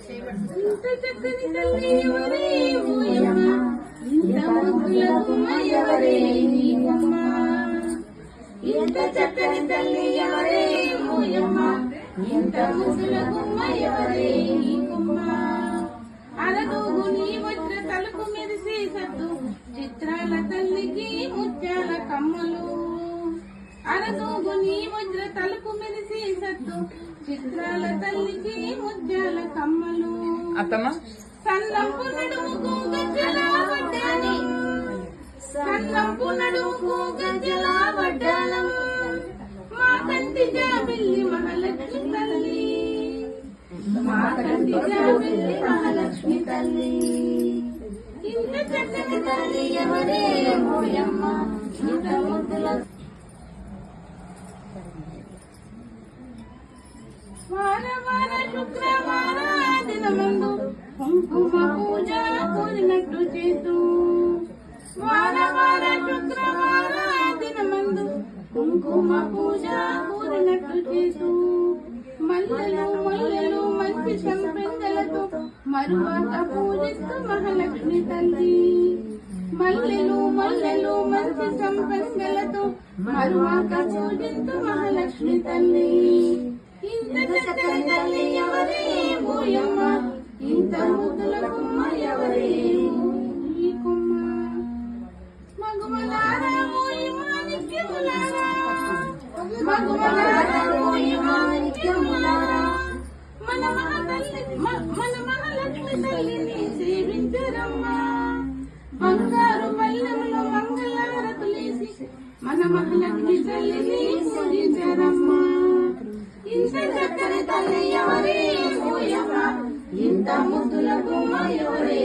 ఇంత చక్కని తల్లి ఎవరే ఓయమ్మ, ఇంత ముద్దుల గుమ్మ ఎవరే నీకమ్మ. ఇంత చక్కని తల్లి ఎవరే ఓయమ్మ, ఇంత ముద్దుల గుమ్మ ఎవరే నీకమ్మ. అరదూగు నీ వజ్ర తలుపు మెరిసే సత్తు చిత్రాల తల్లికి ముత్యాల కమ్మలు. అరదూగు నీ వజ్ర తలుపు మెరిసే సత్తు చిత్రాల తల్లికి ముత్యాల కమ్మలు. సన్నంపు నడుముకు గజ్జల వడ్డానం, సన్నంపు నడుముకు గజ్జల వడ్డానం. మా కంటి జాబిల్లి మహాలక్ష్మి తల్లి, మా కంటి జాబిల్లి మహాలక్ష్మి తల్లి. ఇంత చక్కని తల్లి ఎవరే ఓయమ్మ, ఇంత ముద్దుల. వార వార శుక్రవార దినమందు కుంకుమ పూజ కోరినట్టు చేతు. వార వార శుక్రవార దినమందు కుంకుమ పూజ కోరినట్టు చేతు. మల్లెలు మల్లెలు మంచి సంపెంగలతో మరువక పూజిస్తూ మహాలక్ష్మి తల్లి. మల్లెలు మల్లెలు మంచి సంపెంగలతో మరువక పూజిస్తూ మహాలక్ష్మి తల్లి. ఇంత చక్కని తల్లి ఎవరే ఓయమ్మ, ఇంత ముద్దుల గుమ్మ ఎవరే నీకమ్మ. మగుమలారా ఓయమ్మ నిత్యములారా, మగుమలారా ఓయమ్మ నిత్యములారా. మన మహాలక్ష్మి తల్లిని సేవించరమ్మా. బంగారు పల్లెంలో మంగళారతులేసి మన మహాలక్ష్మి తల్లిని పూజించరమ్మా. ఇంత చక్కని తల్లి ఎవరే ఓయమ్మ, ఇంత ముద్దుల గుమ్మ ఎవరే